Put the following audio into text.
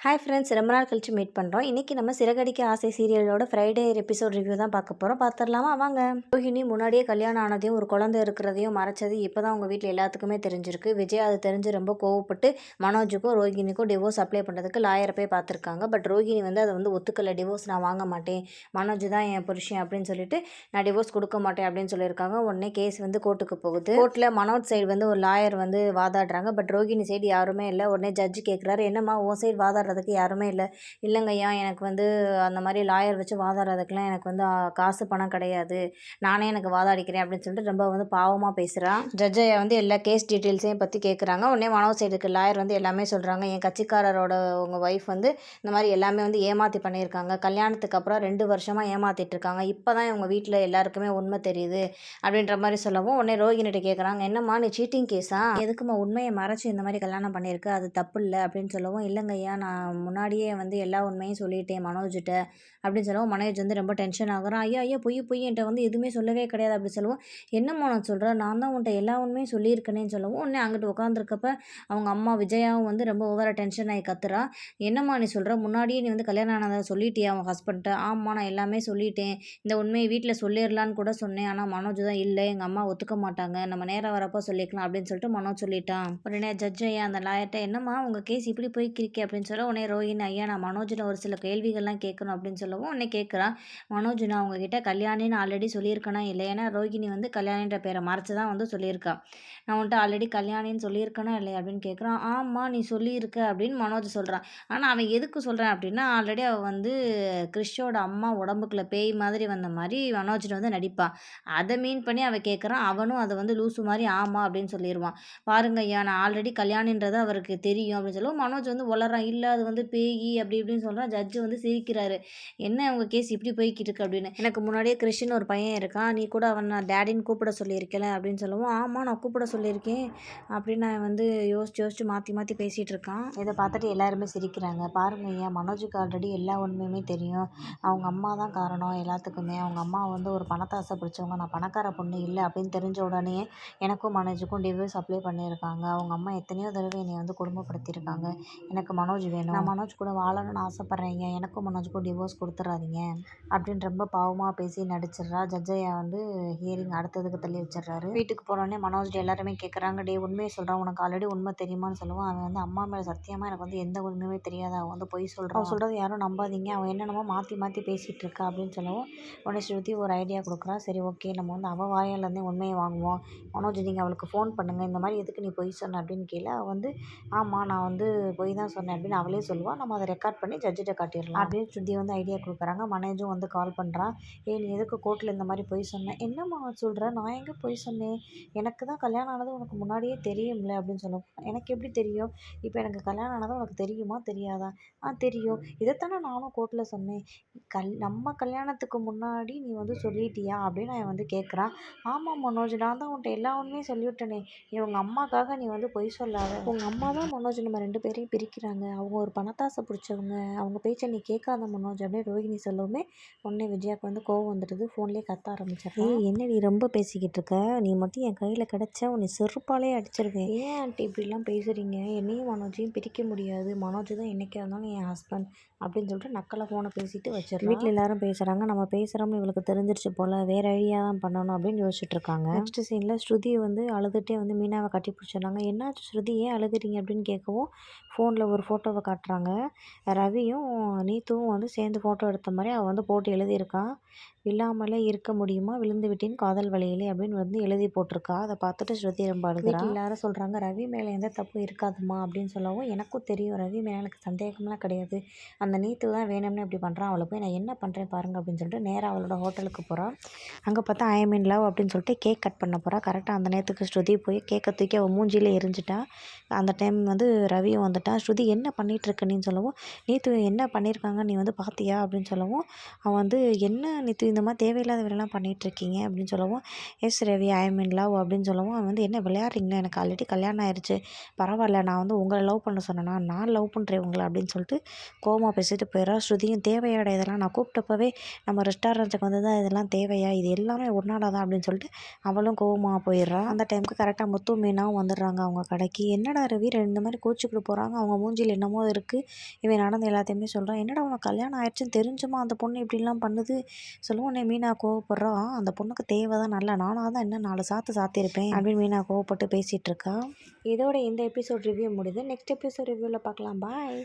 Hi friends, ரொம்ப நாள் கழிச்சு மீட் பண்ணுறோம். இன்றைக்கி நம்ம சிறகடிக்க ஆசை சீரியலோட ஃப்ரைடே எபிசோட் ரிவ்யூ தான் பார்க்க போகிறோம். பார்த்துடலாமா? வாங்க. ரோஹிணி முன்னாடியே கல்யாணம் ஆனதையும் ஒரு குழந்தை இருக்கிறதையும் மறைச்சது இப்போ தான் அவங்க வீட்டில் எல்லாத்துக்குமே தெரிஞ்சிருக்கு. விஜய் அது தெரிஞ்சு ரொம்ப கோவப்பட்டு மனோஜுக்கும் ரோஹிணிக்கும் டிவோர்ஸ் அப்ளை பண்ணுறதுக்கு லாயரை போய் பார்த்துருக்காங்க. பட் ரோஹிணி அதை ஒத்துக்கலை. டிவோர்ஸ் நான் வாங்க மாட்டேன், மனோஜ் தான் என் புருஷன் அப்படின்னு சொல்லிட்டு நான் டிவோர்ஸ் கொடுக்க மாட்டேன் அப்படின்னு சொல்லியிருக்காங்க. உடனே கேஸ் கோர்ட்டுக்கு போகுது. கோர்ட்டில் மனோஜ் சைடு ஒரு லாயர் வாதாடுறாங்க. பட் ரோஹிணி சைடு யாருமே இல்லை. உடனே ஜட்ஜு கேட்குறாரு, என்னம்மா உன் சைடு வாதாடுறதுக்கு யாருமே இல்லை? இல்லைங்கய்யா, எனக்கு அந்த மாதிரி லாயர் வச்சு வாதாடுறதுக்கெலாம் எனக்கு காசு பணம் கிடையாது, நானே எனக்கு வாதாடிக்கிறேன் அப்படின்னு சொல்லிட்டு ரொம்ப பாவமாக பேசுகிறான். ஜட்ஜையா எல்லா கேஸ் டீட்டெயில்ஸையும் பற்றி கேட்குறாங்க. உடனே மனோஜ் சைடுக்கு லாயர் எல்லாமே சொல்கிறாங்க. என் கட்சிக்காரரோட உங்கள் ஒய்ஃப் இந்த மாதிரி எல்லாமே ஏமாற்றி பண்ணியிருக்காங்க. கல்யாணத்துக்கு அப்புறம் 2 வருஷமாக ஏமாற்றிட்டு இருக்காங்க. இப்போ தான் இவங்க வீட்டில் எல்லாருக்குமே உண்மை தெரியுது அப்படின்ற மாதிரி சொல்லவும், உடனே ரோஹினிட்ட கேட்குறாங்க, என்னம்மா நீ சீட்டிங் கேஸா, எதுக்குமா உண்மையை மறைச்சி இந்த மாதிரி கல்யாணம் பண்ணியிருக்கு, அது தப்பு இல்லை அப்படின்னு சொல்லவும், இல்லைங்கய்யா நான் முன்னாடியே எல்லா உண்மையும் சொல்லிட்டேன் மனோஜ்கிட்ட அப்படின்னு சொல்லவும், மனோஜ் ரொம்ப டென்ஷன் ஆகுறான். ஐயா ஐயா பொய் பொய் என்கிட்ட எதுவுமே சொல்லவே கிடையாது அப்படி சொல்லுவோம். என்ன மனோஜ் சொல்கிற, நான் தான் உன்ட்ட எல்லா உண்மையும் சொல்லியிருக்கேனேன்னு சொல்லவும், உடனே அங்கிட்டு உட்காந்துருக்கப்ப அவங்க அம்மா விஜயாவும் ரொம்ப ஓவராக டென்ஷன் ஆகி கத்துறா. என்னம்மா நீ சொல்கிற, முன்னாடியே நீ கல்யாணம் ஆனதை சொல்லிட்டியா அவன் ஹஸ்பண்ட்ட? ஆமாம், நான் எல்லாமே சொல்லிட்டேன், இந்த உண்மையை வீட்டில் சொல்லிடலான்னு கூட சொன்னேன், ஆனால் மனோஜ் தான் இல்லை, எங்கள் அம்மா ஒத்துக்க மாட்டாங்க, நம்ம நேரம் வரப்போ சொல்லிக்கலாம் அப்படின்னு சொல்லிட்டு மனோஜ் சொல்லிட்டான். உடனே ஜட்ஜ் ஐயா அந்த லாயர்ட்ட, என்னம்மா உங்கள் கேஸ் இப்படி போய்க்கிருக்கே அப்படின்னு சொல்ல, உடனே ரோஹிணி, ஐயா நான் மனோஜில் ஒரு சில கேள்விகள்லாம் கேட்கணும் அப்படின்னு சொல்லவும், உடனே கேட்குறான். மனோஜ் நான் உங்ககிட்ட கல்யாணின்னு ஆல்ரெடி சொல்லியிருக்கேனா இல்லை? ஏன்னா ரோஹிணி கல்யாணின்ற பேரை மறைச்சி தான் சொல்லியிருக்கா. நான் உன்ட்ட ஆல்ரெடி கல்யாணின்னு சொல்லியிருக்கேனா இல்லையா அப்படின்னு கேட்குறான். ஆமாம் நீ சொல்லியிருக்க அப்படின்னு மனோஜ் சொல்கிறான். ஆனால் அவன் எதுக்கு சொல்கிறான் அப்படின்னா, ஆல்ரெடி அவள் கிறிஷோட அம்மா உடம்புக்குள்ள பேய் மாதிரி வந்த மாதிரி மனோஜில் நடிப்பான். அதை மீன் பண்ணி அவன் கேட்குறான். அவனும் அதை லூசு மாதிரி ஆமாம் அப்படின்னு சொல்லிடுவான். பாருங்க ஐயா, நான் ஆல்ரெடி கல்யாணின்றது அவருக்கு தெரியும் அப்படின்னு சொல்லுவோம். மனோஜ் வளரான். இல்லை அது பேய் அப்படி இப்படின்னு சொல்கிறான். ஜட்ஜு சிரிக்கிறாரு. என்ன உங்கள் கேஸ் இப்படி போய்கிட்டு இருக்கு அப்படின்னு. எனக்கு முன்னாடியே கிறிஸ்டின் ஒரு பையன் இருக்கான், நீ கூட அவன் நான் டேடின்னு கூப்பிட சொல்லியிருக்கல அப்படின்னு சொல்லுவோம். ஆமாம் நான் கூப்பிட சொல்லியிருக்கேன் அப்படின்னு நான் யோசிச்சு மாற்றி மாற்றி பேசிகிட்டு இருக்கான். இதை பார்த்துட்டு எல்லாருமே சிரிக்கிறாங்க. பாருங்க ஐயா, மனோஜுக்கு ஆல்ரெடி எல்லா உண்மையுமே தெரியும். அவங்க அம்மா தான் காரணம் எல்லாத்துக்குமே. அவங்க அம்மா ஒரு பணத்தாசை பிடிச்சவங்க, நான் பணக்கார பொண்ணு இல்லை அப்படின்னு தெரிஞ்ச உடனே எனக்கும் மனோஜுக்கும் டிவோர்ஸ் அப்ளை பண்ணியிருக்காங்க. அவங்க அம்மா எத்தனையோ தடவை என்னை குடும்பப்படுத்தியிருக்காங்க. எனக்கு மனோஜ் வேணும், நான் மனோஜ் கூட வாழணும்னு ஆசைப்பட்றீங்க, எனக்கும் மனோஜுக்கும் டிவோர்ஸ் கொடுத்துட்றாதீங்க அப்படின்னு ரொம்ப பாவமாக பேசி நடிச்சிடுறா. ஜட்ஜையா ஹியரிங் அடுத்ததுக்கு தள்ளி வச்சிடுறாரு. வீட்டுக்கு போனோடனே மனோஜ் எல்லாருமே கேட்குறாங்க, டே உண்மையை சொல்கிறான், உனக்கு ஆல்ரெடி உண்மை தெரியுமான்னு சொல்லுவான். அவன் அம்மா மேலே சத்தியமாக எனக்கு எந்த உண்மையுமே தெரியாது, அவன் பொய் சொல்கிறான், அவன் சொல்கிறது யாரும் நம்பாதீங்க, அவன் என்னென்னமோ மாற்றி மாற்றி பேசிகிட்டு இருக்கா அப்படின்னு சொல்லவும், உடனே ஸ்ருதி ஒரு ஐடியா கொடுக்குறா. சரி ஓகே, நம்ம அவள் வாயிலேருந்தே உண்மையை வாங்குவோம். மனோஜ் நீங்கள் அவளுக்கு ஃபோன் பண்ணுங்கள், இந்த மாதிரி எதுக்கு நீ பொய் சொன்ன அப்படின்னு கேளு. அவள் ஆமாம் நான் பொய் தான் சொன்னேன் அப்படின்னு அவளே சொல்லுவாள். நம்ம அதை ரெக்கார்ட் பண்ணி ஜட்ஜிட்ட காட்டிடலாம் அப்படின்னு ஸ்ருதி ஐடியா கொடுக்குறாங்க. மனோஜும் கால் பண்ணுறான். நீ எதுக்கு கோர்ட்டில் இந்த மாதிரி பொய் சொன்னேன்? என்னம்மா சொல்கிற, நான் எங்கே பொய் சொன்னேன், எனக்கு தான் கல்யாணம் ஆனது உனக்கு முன்னாடியே தெரியும்ல அப்படின்னு சொல்லுவோம். எனக்கு எப்படி தெரியும், இப்போ எனக்கு கல்யாணம் ஆனது உனக்கு தெரியுமா தெரியாதா? தெரியும், இதைத்தானே நானும் கோர்ட்டில் சொன்னேன், நம்ம கல்யாணத்துக்கு முன்னாடி நீ சொல்லிட்டியா அப்படின்னு அவன் கேட்குறான். ஆமாம் மனோஜ், நான் தான் உன்ட்ட எல்லா உண்மையும் சொல்லிவிட்டேனே, நீ உங்கள் அம்மாக்காக நீ பொய் சொல்லாத, உங்கள் அம்மா தான் மனோஜ் நம்ம 2 பேரையும் பிரிக்கிறாங்க, அவங்க ஒரு பணத்தாசை பிடிச்சவங்க, அவங்க பேச்சை நீ கேட்காத மனோஜ் அப்படின்னு ரோஹிணி சொல்லவுமே உடனே விஜயாவுக்கு கோவம் வந்துடுது. ஃபோன்லேயே கத்த ஆரம்பிச்சிடுறேன். என்ன நீ ரொம்ப பேசிக்கிட்டு இருக்க, நீ மட்டும் என் கையில் கிடச்சா உன்னை செருப்பாலே அடிச்சிருவேன். ஏன் ஆண்டி இப்படிலாம் பேசுகிறீங்க, என்னையும் மனோஜையும் பிரிக்க முடியாது, மனோஜ் தான் என்றைக்கா இருந்தாலும் என் ஹஸ்பண்ட் அப்படின்னு சொல்லிட்டு நக்கலை ஃபோனை பேசிட்டு வச்சிடறேன். வீட்டில் எல்லாரும் பேசுகிறாங்க, நம்ம பேசுகிறோம்னு இவளுக்கு தெரிஞ்சிருச்சு போல், வேறு ஐடியா தான் பண்ணணும் அப்படின்னு யோசிச்சுட்டு இருக்காங்க. நெக்ஸ்ட் சீனில் ஸ்ருதி அழுதுகிட்டே மீனாவை கட்டி பிடிச்சிடுறாங்க. என்னாச்சு ஸ்ருதி, ஏன் அழுகுறீங்க அப்படின்னு கேட்கவும், ஃபோனில் ஒரு ஃபோட்டோவை காட்டுறாங்க. ரவியும் நீத்துவும் சேர்ந்து ஃபோட்டோ எடுத்த மாதிரி அவள் போட்டு எழுதியிருக்கான். விழாமலே இருக்க முடியுமா, விழுந்து விட்டேன் காதல் வழியிலே அப்படின்னு எழுதி போட்டிருக்கா. அதை பார்த்துட்டு ஸ்ருதி ரொம்ப அழுகிறா. எல்லாரும் சொல்கிறாங்க, ரவி மேலே எந்த தப்பு இருக்காதுமா அப்படின்னு சொல்லவும், எனக்கும் தெரியும் ரவி மேலே எனக்கு சந்தேகம்லாம் கிடையாது, அந்த நீத்து தான் வேணும்னு இப்படி பண்ணுறான், அவளை போய் நான் என்ன பண்ணுறேன் பாருங்கள் அப்படின்னு சொல்லிட்டு நேராக அவளோட ஹோட்டலுக்கு போகிறான். அங்கே பார்த்தா ஐ மீன் லவ் அப்படின்னு சொல்லிட்டு கேக் கட் பண்ண போகிறா. கரெக்டாக அந்த நேரத்துக்கு ஸ்ருதி போய் கேக்கை தூக்கி அவள் மூஞ்சிலே எரிஞ்சிட்டா. அந்த டைம் ரவியும் வந்துட்டான். ஸ்ருதி என்ன பண்ணிகிட்ருக்க நீன்னு சொல்லவும், நீத்து என்ன பண்ணியிருக்காங்க நீ பார்த்தியா அப்படின்னு சொல்லவும், அவன் என்ன நீத்து இந்த மாதிரி தேவையில்லாத வேலைலாம் பண்ணிகிட்ருக்கீங்க அப்படின்னு சொல்லவும், எஸ் ரவி ஐ மீன் லவ் அப்படின்னு சொல்லவும், அவன் என்ன விளையாடுறீங்களா, எனக்கு ஆல்ரெடி கல்யாணம் ஆயிடுச்சு, பரவாயில்ல, நான் உங்களை லவ் பண்ண சொன்னேன்னா, நான் லவ் பண்ணுறேன் உங்களை அப்படின்னு சொல்லிட்டு கோவமாக பேசிட்டு போயிடறா. ஸ்ருதியும் தேவையாட இதெல்லாம், நான் கூப்பிட்டப்பவே நம்ம ரெஸ்டாரண்ட்டுக்கு தான் இதெல்லாம் தேவையா, இது எல்லாமே ஒன்னால தான் அப்படின்னு சொல்லிட்டு அவளும் கோவமாக போயிடுறா. அந்த டைமுக்கு கரெக்டாக முத்து மீனாவும் வந்துடுறாங்க அவங்க கடைக்கு. என்னடா ரவி இந்த மாதிரி கோச்சிக்கிட்டு போகிறாங்க பார்க்குறாங்க. அவங்க மூஞ்சியில் என்னமோ இருக்குது. இவன் நடந்த எல்லாத்தையுமே சொல்கிறான். என்னடா உனக்கு கல்யாணம் ஆயிடுச்சுன்னு தெரிஞ்சுமா அந்த பொண்ணு இப்படிலாம் பண்ணுது சொல்லுவோம். உடனே மீனா கோவப்படுறா. அந்த பொண்ணுக்கு தேவை தான் நல்லா நானாக தான் இன்னும் 4 சாத்து சாத்தியிருப்பேன் அப்படின்னு மீனா கோவப்பட்டு பேசிகிட்டு இருக்கா. இதோட இந்த எபிசோட் ரிவ்யூ முடியுது. நெக்ஸ்ட் எபிசோட் ரிவ்யூவில் பார்க்கலாம். பாய்.